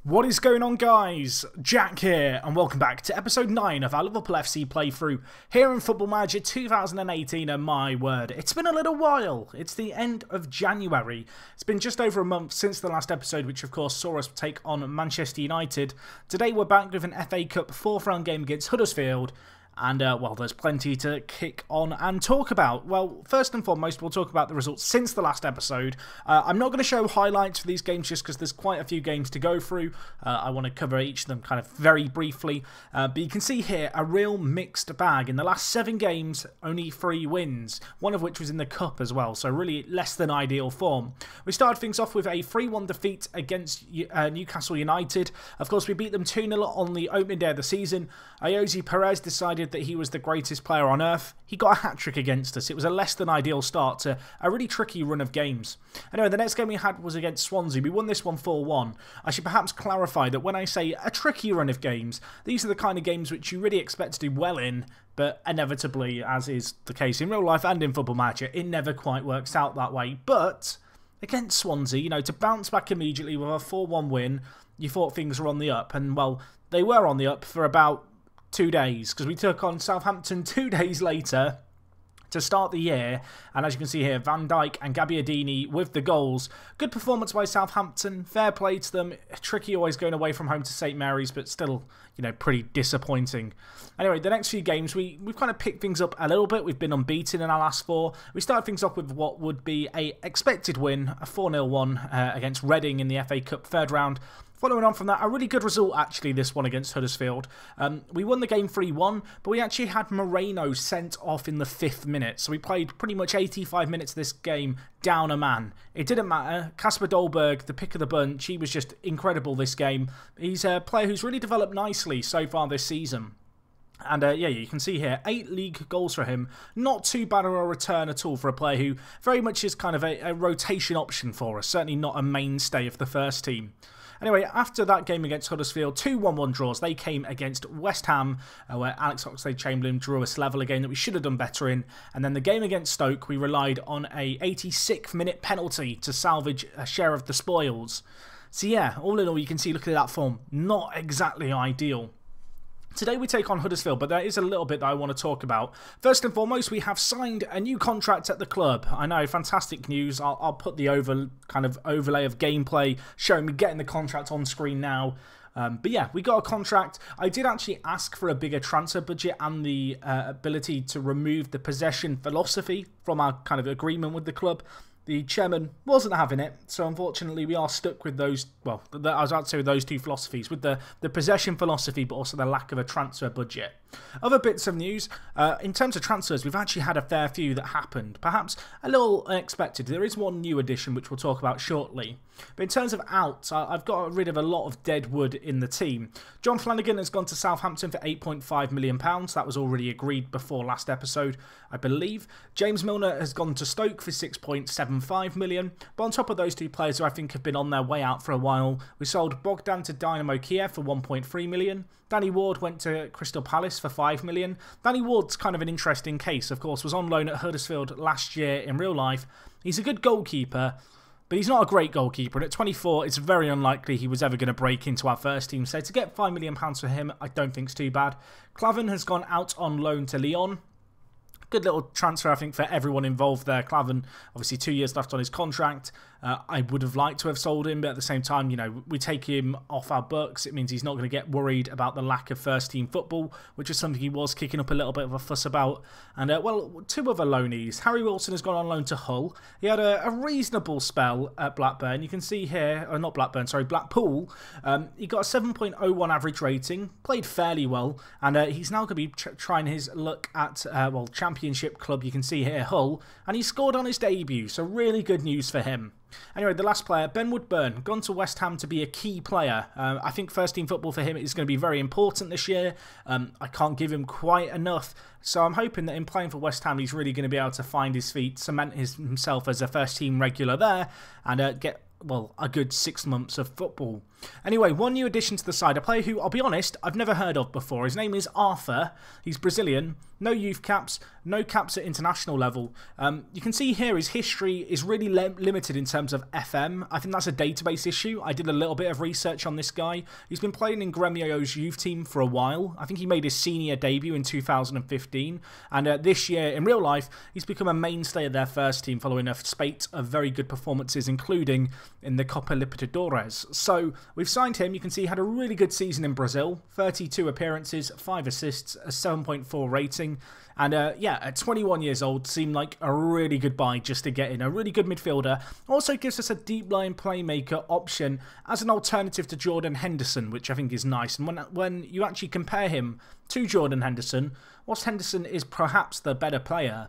What is going on, guys? Jack here, and welcome back to episode 9 of our Liverpool FC playthrough here in Football Manager 2018, and my word, it's been a little while. It's the end of January. It's been just over a month since the last episode, which of course saw us take on Manchester United. Today we're back with an FA Cup 4th round game against Huddersfield. And, well, there's plenty to kick on and talk about. Well, first and foremost, we'll talk about the results since the last episode. I'm not going to show highlights for these games just because there's quite a few games to go through. I want to cover each of them kind of very briefly. But you can see here a real mixed bag. In the last 7 games, only 3 wins, one of which was in the Cup as well. So really less than ideal form. We started things off with a 3-1 defeat against Newcastle United. Of course, we beat them 2-0 on the opening day of the season. Ayoze Perez decided that he was the greatest player on earth. He got a hat-trick against us. It was a less than ideal start to a really tricky run of games. Anyway, the next game we had was against Swansea. We won this one 4-1. I should perhaps clarify that when I say a tricky run of games, these are the kind of games which you really expect to do well in, but inevitably, as is the case in real life and in Football Manager, it never quite works out that way. But against Swansea, you know, to bounce back immediately with a 4-1 win, you thought things were on the up, and well, they were on the up for about 2 days, because we took on Southampton 2 days later to start the year, and as you can see here, Van Dijk and Gabbiadini with the goals. Good performance by Southampton, fair play to them. Tricky always going away from home to St Mary's, but still, you know, pretty disappointing. Anyway, the next few games, we've kind of picked things up a little bit. We've been unbeaten in our last 4. We started things off with what would be a expected win, a 4-0 one against Reading in the FA Cup 3rd round. Following on from that, a really good result actually, this one against Huddersfield. We won the game 3-1, but we actually had Moreno sent off in the 5th minute. So we played pretty much 85 minutes of this game down a man. It didn't matter. Kasper Dolberg, the pick of the bunch, he was just incredible this game. He's a player who's really developed nicely so far this season. And yeah, you can see here, 8 league goals for him. Not too bad of a return at all for a player who very much is kind of a rotation option for us. Certainly not a mainstay of the first team. Anyway, after that game against Huddersfield, 2 1-1 draws. They came against West Ham, where Alex Oxlade-Chamberlain drew us level, a game that we should have done better in. And then the game against Stoke, we relied on a 86th minute penalty to salvage a share of the spoils. So yeah, all in all, you can see, look at that form, not exactly ideal. Today we take on Huddersfield, but there is a little bit that I want to talk about. First and foremost, we have signed a new contract at the club. I know, fantastic news. I'll put the overlay of gameplay showing me getting the contract on screen now. But yeah, we got a contract. I did actually ask for a bigger transfer budget and the ability to remove the possession philosophy from our kind of agreement with the club. The chairman wasn't having it, so unfortunately we are stuck with those, well, I was about to say with those 2 philosophies, with the possession philosophy, but also the lack of a transfer budget. Other bits of news, in terms of transfers, we've actually had a fair few that happened, perhaps a little unexpected. There is one new addition which we'll talk about shortly. But in terms of outs, I've got rid of a lot of dead wood in the team. John Flanagan has gone to Southampton for £8.5 million. That was already agreed before last episode, I believe. James Milner has gone to Stoke for £6.75 million. But on top of those 2 players who I think have been on their way out for a while, we sold Bogdan to Dynamo Kiev for £1.3 million. Danny Ward went to Crystal Palace for £5 million. Danny Ward's kind of an interesting case, of course, was on loan at Huddersfield last year in real life. He's a good goalkeeper, but he's not a great goalkeeper, and at 24, it's very unlikely he was ever going to break into our first team. So to get £5 million for him, I don't think it's too bad. Klavan has gone out on loan to Lyon. Good little transfer, I think, for everyone involved there. Klavan, obviously 2 years left on his contract. I would have liked to have sold him, but at the same time, you know, we take him off our books. It means he's not going to get worried about the lack of first-team football, which is something he was kicking up a little bit of a fuss about. And, well, 2 other loanees. Harry Wilson has gone on loan to Hull. He had a reasonable spell at Blackburn. You can see here, or not Blackburn, sorry, Blackpool. He got a 7.01 average rating, played fairly well, and he's now going to be trying his luck at, well, Championship club. You can see here, Hull, and he scored on his debut, so really good news for him. Anyway, the last player, Ben Woodburn, gone to West Ham to be a key player. I think first-team football for him is going to be very important this year. I can't give him quite enough, so I'm hoping that in playing for West Ham, he's really going to be able to find his feet, cement himself as a first-team regular there, and get, well, a good 6 months of football. Anyway, one new addition to the side, a player who, I'll be honest, I've never heard of before. His name is Arthur. He's Brazilian. No youth caps, no caps at international level. You can see here his history is really limited in terms of FM. I think that's a database issue. I did a little bit of research on this guy. He's been playing in Grêmio's youth team for a while. I think he made his senior debut in 2015. And this year, in real life, he's become a mainstay of their first team following a spate of very good performances, including in the Copa Libertadores. So we've signed him. You can see he had a really good season in Brazil. 32 appearances, 5 assists, a 7.4 rating. And yeah, at 21 years old, seemed like a really good buy just to get in. A really good midfielder. Also gives us a deep line playmaker option as an alternative to Jordan Henderson, which I think is nice. And when you actually compare him to Jordan Henderson, whilst Henderson is perhaps the better player,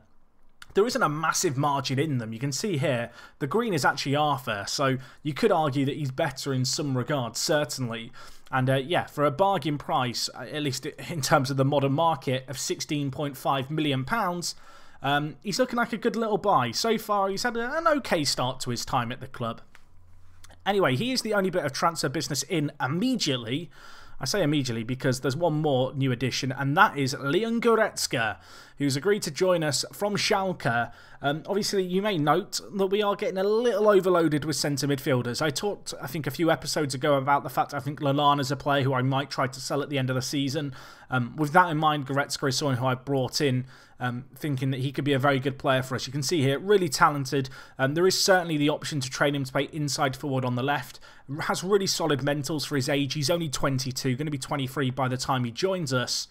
there isn't a massive margin in them. You can see here, the green is actually Arthur, so you could argue that he's better in some regards, certainly. And yeah, for a bargain price, at least in terms of the modern market, of £16.5 million, he's looking like a good little buy. So far, he's had an okay start to his time at the club. Anyway, he is the only bit of transfer business in immediately. I say immediately because there's one more new addition, and that is Leon Goretzka, who's agreed to join us from Schalke. Obviously, you may note that we are getting a little overloaded with centre midfielders. I talked, I think, a few episodes ago about the fact I think Lallana's a player who I might try to sell at the end of the season. With that in mind, Goretzka is someone who I brought in thinking that he could be a very good player for us. You can see here, really talented. There is certainly the option to train him to play inside forward on the left. Has really solid mentals for his age. He's only 22, going to be 23 by the time he joins us.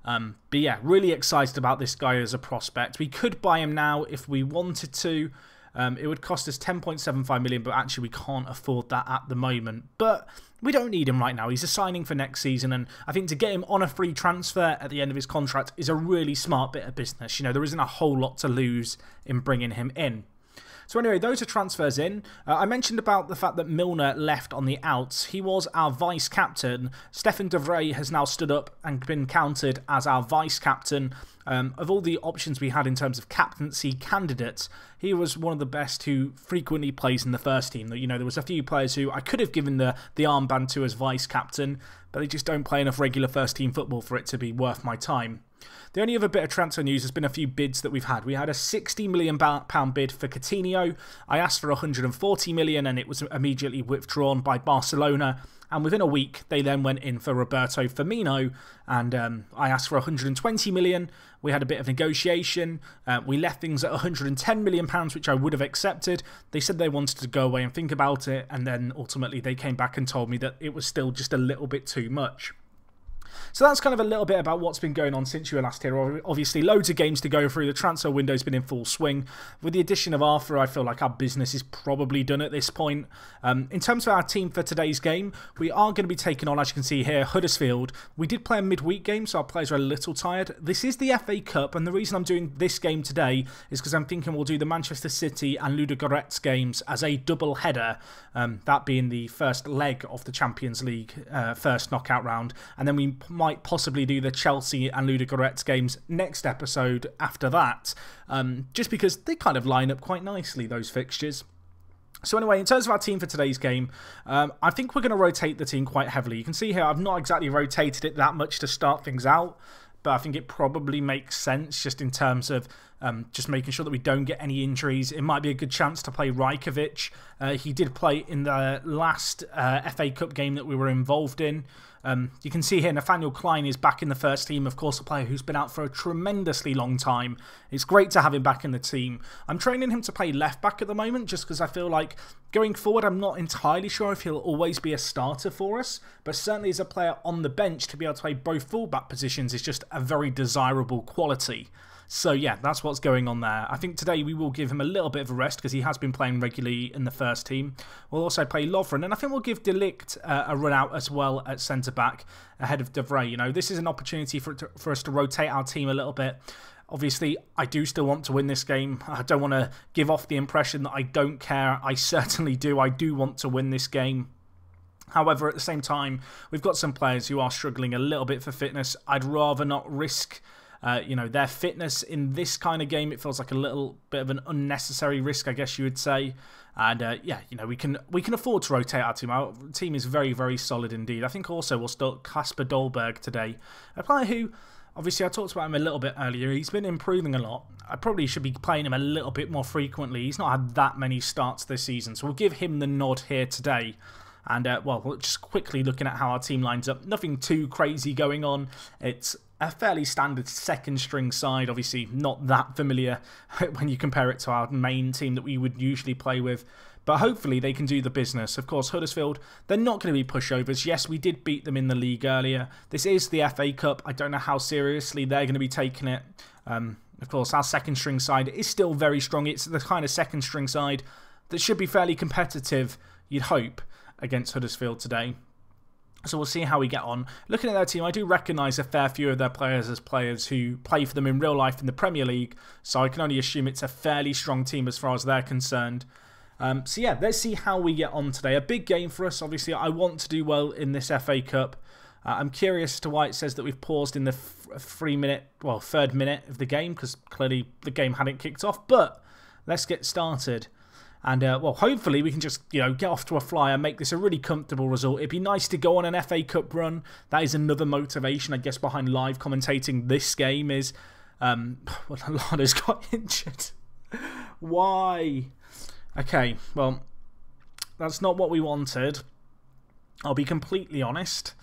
But yeah, really excited about this guy as a prospect. We could buy him now if we wanted to. It would cost us 10.75 million, but actually we can't afford that at the moment. But we don't need him right now. He's a signing for next season, and I think to get him on a free transfer at the end of his contract is a really smart bit of business. You know, there isn't a whole lot to lose in bringing him in. So anyway, those are transfers in. I mentioned about the fact that Milner left on the outs. He was our vice-captain. Stefan de Vrij has now stood up and been counted as our vice-captain. Of all the options we had in terms of captaincy candidates, he was one of the best who frequently plays in the first team. You know, there was a few players who I could have given the armband to as vice-captain, but they just don't play enough regular first-team football for it to be worth my time. The only other bit of transfer news has been a few bids that we've had. We had a £60 million bid for Coutinho. I asked for £140 million and it was immediately withdrawn by Barcelona. And within a week, they then went in for Roberto Firmino. And I asked for £120 million. We had a bit of negotiation. We left things at £110 million, which I would have accepted. They said they wanted to go away and think about it. And then ultimately they came back and told me that it was still just a little bit too much. So that's kind of a little bit about what's been going on since you were last here. Obviously, loads of games to go through. The transfer window's been in full swing. With the addition of Arthur, I feel like our business is probably done at this point. In terms of our team for today's game, we are going to be taking on, as you can see here, Huddersfield. We did play a midweek game, so our players are a little tired. This is the FA Cup, and the reason I'm doing this game today is because I'm thinking we'll do the Manchester City and Ludogorets games as a double header, that being the first leg of the Champions League first knockout round, and then we might possibly do the Chelsea and Ludogorets games next episode after that, just because they kind of line up quite nicely, those fixtures. So anyway, in terms of our team for today's game, I think we're going to rotate the team quite heavily. You can see here I've not exactly rotated it that much to start things out, but I think it probably makes sense just in terms of just making sure that we don't get any injuries. It might be a good chance to play Rajkovic. He did play in the last FA Cup game that we were involved in. You can see here Nathaniel Klein is back in the first team, of course, a player who's been out for a tremendously long time. It's great to have him back in the team. I'm training him to play left back at the moment just because I feel like going forward I'm not entirely sure if he'll always be a starter for us, but certainly as a player on the bench to be able to play both fullback positions is just a very desirable quality. So yeah, that's what's going on there. I think today we will give him a little bit of a rest because he has been playing regularly in the first team. We'll also play Lovren, and I think we'll give De Ligt a run out as well at centre-back ahead of De Vrij. You know, this is an opportunity for us to rotate our team a little bit. Obviously, I do still want to win this game. I don't want to give off the impression that I don't care. I certainly do. I do want to win this game. However, at the same time, we've got some players who are struggling a little bit for fitness. I'd rather not risk you know, their fitness in this kind of game. It feels like a little bit of an unnecessary risk, I guess you would say. And yeah, you know, we can afford to rotate our team. Our team is very, very solid indeed. I think also we'll start Kasper Dolberg today, a player who, obviously I talked about him a little bit earlier. He's been improving a lot. I probably should be playing him a little bit more frequently. He's not had that many starts this season, so we'll give him the nod here today. And, well, just quickly looking at how our team lines up. Nothing too crazy going on. It's a fairly standard second string side. Obviously, not that familiar when you compare it to our main team that we would usually play with. But hopefully they can do the business. Of course, Huddersfield, they're not going to be pushovers. Yes, we did beat them in the league earlier. This is the FA Cup. I don't know how seriously they're going to be taking it. Of course, our second string side is still very strong. It's the kind of second string side that should be fairly competitive, you'd hope, against Huddersfield today. So we'll see how we get on. Looking at their team, I do recognise a fair few of their players as players who play for them in real life in the Premier League. So I can only assume it's a fairly strong team as far as they're concerned. So yeah, let's see how we get on today. A big game for us. Obviously, I want to do well in this FA Cup. I'm curious as to why it says that we've paused in the third minute of the game, because clearly the game hadn't kicked off. But let's get started. And, well, hopefully we can just, you know, get off to a flyer and make this a really comfortable result. It'd be nice to go on an FA Cup run. That is another motivation, I guess, behind live commentating this game is, well, Lallana's got injured. Why? Okay, well, that's not what we wanted. I'll be completely honest.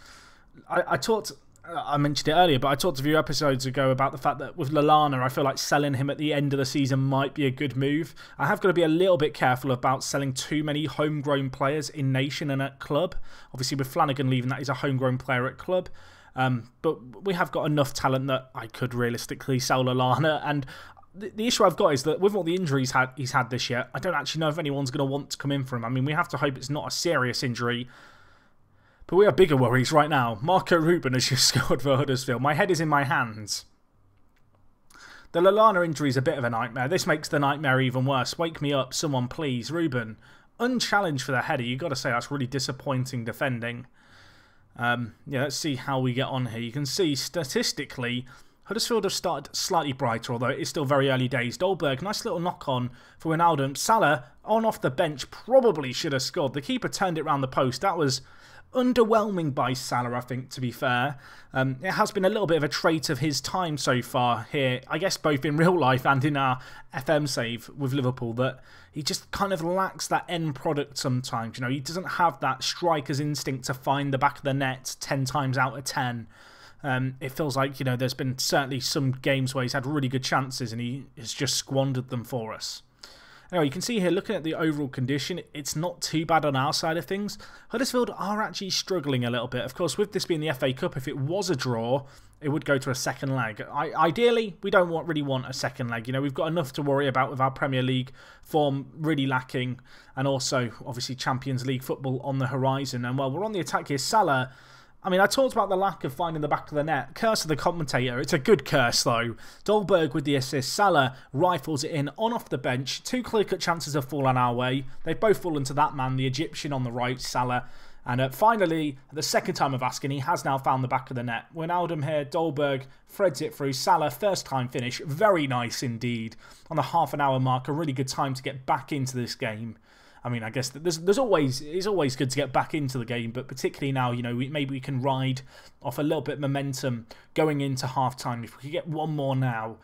I mentioned it earlier, but I talked a few episodes ago about the fact that with Lallana, I feel like selling him at the end of the season might be a good move. I have got to be a little bit careful about selling too many homegrown players in nation and at club. Obviously, with Flanagan leaving, that is a homegrown player at club. But we have got enough talent that I could realistically sell Lallana. And the issue I've got is that with all the injuries he's had this year, I don't actually know if anyone's going to want to come in for him. I mean, we have to hope it's not a serious injury. But we have bigger worries right now. Marco Ruben has just scored for Huddersfield. My head is in my hands. The Lallana injury is a bit of a nightmare. This makes the nightmare even worse. Wake me up, someone please. Ruben, unchallenged for the header. You've got to say that's really disappointing defending. Yeah, let's see how we get on here. You can see statistically, Huddersfield have started slightly brighter, although it is still very early days. Dolberg, nice little knock on for Wijnaldum. Salah, on off the bench, probably should have scored. The keeper turned it round the post. That was underwhelming by Salah, I think, to be fair. It has been a little bit of a trait of his time so far here, I guess both in real life and in our FM save with Liverpool, that he just kind of lacks that end product sometimes. You know, he doesn't have that striker's instinct to find the back of the net 10 times out of 10. It feels like, you know, there's been certainly some games where he's had really good chances and he has just squandered them for us. Anyway, you can see here, looking at the overall condition, it's not too bad on our side of things. Huddersfield are actually struggling a little bit. Of course, with this being the FA Cup, if it was a draw, it would go to a second leg. Ideally, we don't really want a second leg. You know, we've got enough to worry about with our Premier League form really lacking, and also, obviously, Champions League football on the horizon. And, well, we're on the attack here. Salah, I mean, I talked about the lack of finding the back of the net. Curse of the commentator. It's a good curse, though. Dolberg with the assist. Salah rifles it in on off the bench. 2 clear-cut chances have fallen our way. They've both fallen to that man, the Egyptian on the right, Salah. And finally, the second time of asking, he has now found the back of the net. Wijnaldum here, Dolberg threads it through. Salah, first time finish. Very nice indeed. On the half-an-hour mark, a really good time to get back into this game. I mean, I guess it's always good to get back into the game, but particularly now, you know, maybe we can ride off a little bit of momentum going into half-time. If we could get one more now,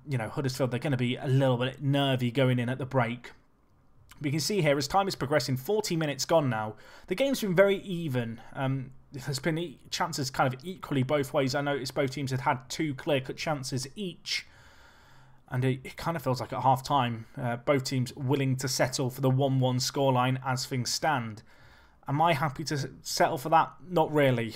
you know, Huddersfield, they're going to be a little bit nervy going in at the break. We can see here, as time is progressing, 40 minutes gone now. The game's been very even. There's been chances kind of equally both ways. I noticed both teams had 2 clear-cut chances each. And it kind of feels like at half-time, both teams willing to settle for the 1-1 scoreline as things stand. Am I happy to settle for that? Not really.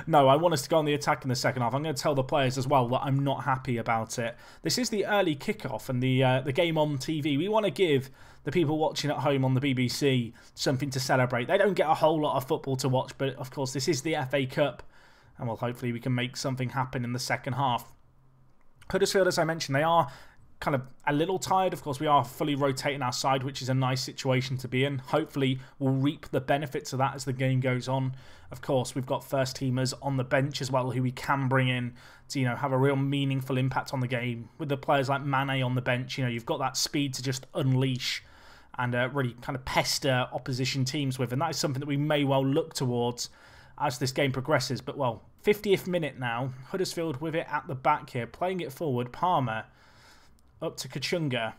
No, I want us to go on the attack in the second half. I'm going to tell the players as well that I'm not happy about it. This is the early kickoff and the game on TV. We want to give the people watching at home on the BBC something to celebrate. They don't get a whole lot of football to watch, but of course this is the FA Cup. And well, hopefully we can make something happen in the second half. Huddersfield, as I mentioned, they are kind of a little tired. Of course, we are fully rotating our side, which is a nice situation to be in. Hopefully, we'll reap the benefits of that as the game goes on. Of course, we've got first teamers on the bench as well who we can bring in to, you know, have a real meaningful impact on the game. With the players like Mane on the bench, you know, you've got that speed to just unleash. and really kind of pester opposition teams with. And that is something that we may well look towards as this game progresses. But, well, 50th minute now. Huddersfield with it at the back here, playing it forward. Palmer up to Kachunga.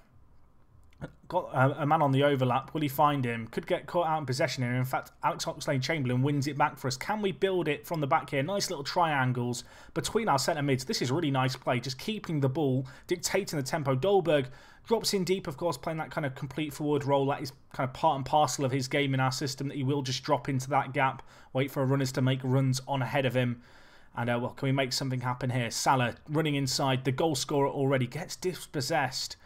Got a man on the overlap. Will he find him? Could get caught out in possession here. In fact, Alex Oxlade-Chamberlain wins it back for us. Can we build it from the back here? Nice little triangles between our centre mids. This is really nice play. Just keeping the ball, dictating the tempo. Dolberg drops in deep, of course, playing that kind of complete forward role. That is kind of part and parcel of his game in our system, that he will just drop into that gap, wait for runners to make runs on ahead of him. And, well, can we make something happen here? Salah running inside. The goal scorer already gets dispossessed.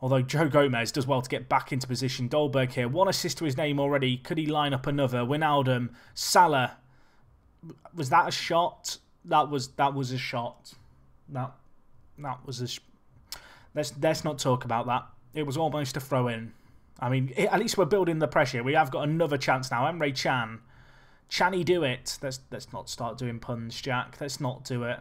Although Joe Gomez does well to get back into position. Dolberg here, 1 assist to his name already. Could he line up another? Wijnaldum, Salah. Was that a shot? That was a shot. That was a. Let's not talk about that. It was almost a throw in. I mean, at least we're building the pressure. We have got another chance now. Emre Can. Channy do it. Let's not start doing puns, Jack. Let's not do it.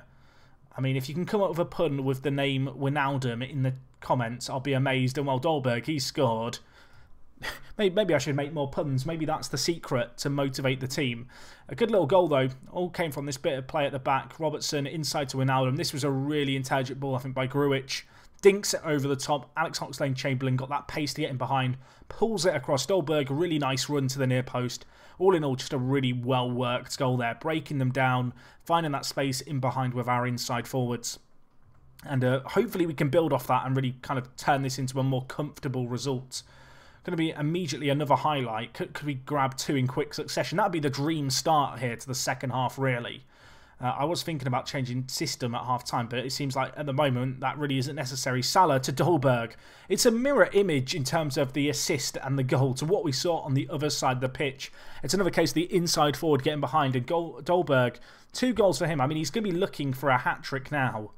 I mean, if you can come up with a pun with the name Wijnaldum in the comments, I'll be amazed. And, well, Dolberg, he scored. Maybe I should make more puns. Maybe that's the secret to motivate the team. A good little goal, though. All came from this bit of play at the back. Robertson inside to Wijnaldum. This was a really intelligent ball, I think, by Grujic. Dinks it over the top. Alex Oxlade-Chamberlain got that pace to get in behind. Pulls it across. Dolberg, a really nice run to the near post. All in all, just a really well-worked goal there. Breaking them down, finding that space in behind with our inside forwards. And hopefully we can build off that and really kind of turn this into a more comfortable result. Going to be immediately another highlight. Could we grab 2 in quick succession? That would be the dream start here to the second half, really. I was thinking about changing system at half-time, but it seems like at the moment that really isn't necessary. Salah to Dolberg. It's a mirror image in terms of the assist and the goal to what we saw on the other side of the pitch. It's another case of the inside forward getting behind, and Dolberg, 2 goals for him. I mean, he's going to be looking for a hat-trick now.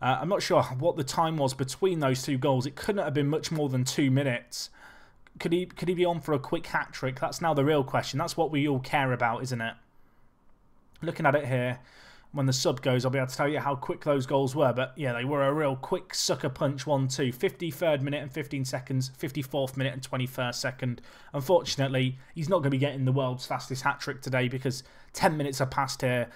I'm not sure what the time was between those 2 goals. It couldn't have been much more than 2 minutes. Could he be on for a quick hat-trick? That's now the real question. That's what we all care about, isn't it? Looking at it here, when the sub goes, I'll be able to tell you how quick those goals were. But yeah, they were a real quick sucker punch 1-2. 53rd minute and 15 seconds. 54th minute and 21st second. Unfortunately, he's not going to be getting the world's fastest hat-trick today because 10 minutes are passed here.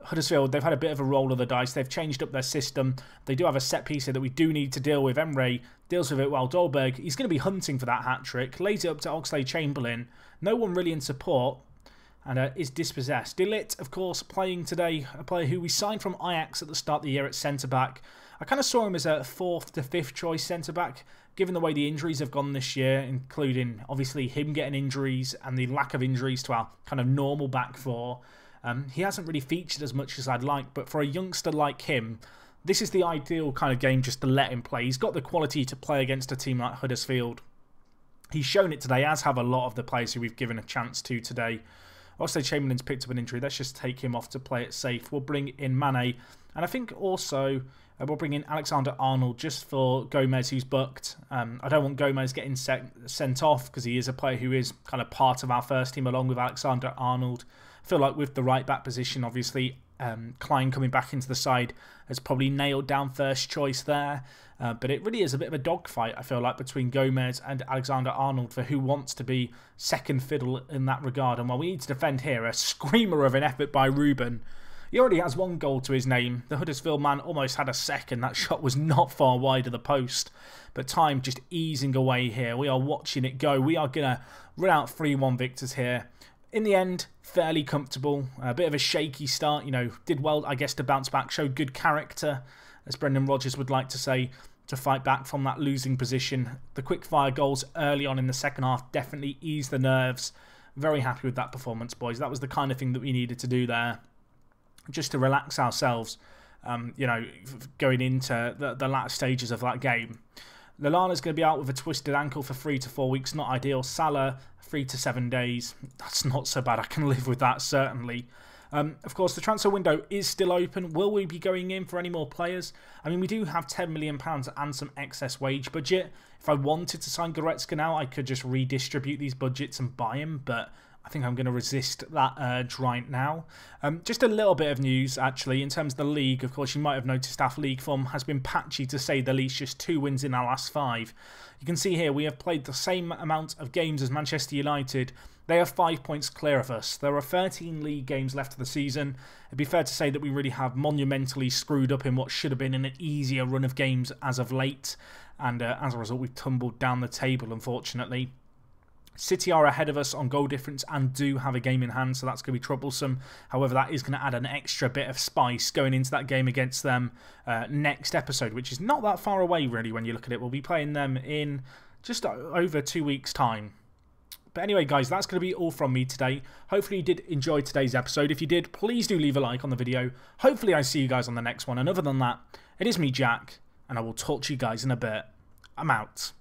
Huddersfield, they've had a bit of a roll of the dice. They've changed up their system. They do have a set piece here that we do need to deal with. Emre deals with it well. Dolberg, he's going to be hunting for that hat-trick. Lays it up to Oxlade-Chamberlain. No one really in support. And is dispossessed. De Ligt, of course, playing today. A player who we signed from Ajax at the start of the year at centre-back. I kind of saw him as a 4th to 5th choice centre-back, given the way the injuries have gone this year, including, obviously, him getting injuries and the lack of injuries to our kind of normal back 4. He hasn't really featured as much as I'd like, but for a youngster like him, this is the ideal kind of game just to let him play. He's got the quality to play against a team like Huddersfield. He's shown it today, as have a lot of the players who we've given a chance to today. Oxlade-Chamberlain's picked up an injury. Let's just take him off to play it safe. We'll bring in Mane. And I think also we'll bring in Alexander-Arnold just for Gomez, who's booked. I don't want Gomez getting sent off because he is a player who is kind of part of our first team along with Alexander-Arnold. I feel like with the right-back position, obviously, Klein coming back into the side has probably nailed down first choice there. But it really is a bit of a dogfight, I feel like, between Gomez and Alexander-Arnold for who wants to be second fiddle in that regard. And while we need to defend here, a screamer of an effort by Ruben. He already has 1 goal to his name. The Huddersfield man almost had a second. That shot was not far wide of the post. But time just easing away here. We are watching it go. We are going to run out 3-1 victors here. In the end, fairly comfortable. A bit of a shaky start. You know, did well, I guess, to bounce back. Showed good character, as Brendan Rodgers would like to say, to fight back from that losing position. The quick-fire goals early on in the second half definitely eased the nerves. Very happy with that performance, boys. That was the kind of thing that we needed to do there, just to relax ourselves, you know, going into the latter stages of that game. Lallana's going to be out with a twisted ankle for 3 to 4 weeks. Not ideal. Salah, 3 to 7 days. That's not so bad. I can live with that, certainly. Of course, the transfer window is still open. Will we be going in for any more players? I mean, we do have £10 million and some excess wage budget. If I wanted to sign Goretzka now, I could just redistribute these budgets and buy him. But I think I'm going to resist that urge right now. Just a little bit of news, actually, in terms of the league. Of course, you might have noticed our league form has been patchy, to say the least. Just 2 wins in our last 5. You can see here we have played the same amount of games as Manchester United. They are 5 points clear of us. There are 13 league games left of the season. It'd be fair to say that we really have monumentally screwed up in what should have been an easier run of games as of late. And as a result, we've tumbled down the table, unfortunately. City are ahead of us on goal difference and do have a game in hand, so that's going to be troublesome. However, that is going to add an extra bit of spice going into that game against them next episode, which is not that far away, really, when you look at it. We'll be playing them in just over 2 weeks' time. But anyway, guys, that's going to be all from me today. Hopefully you did enjoy today's episode. If you did, please do leave a like on the video. Hopefully I see you guys on the next one. And other than that, it is me, Jack, and I will talk to you guys in a bit. I'm out.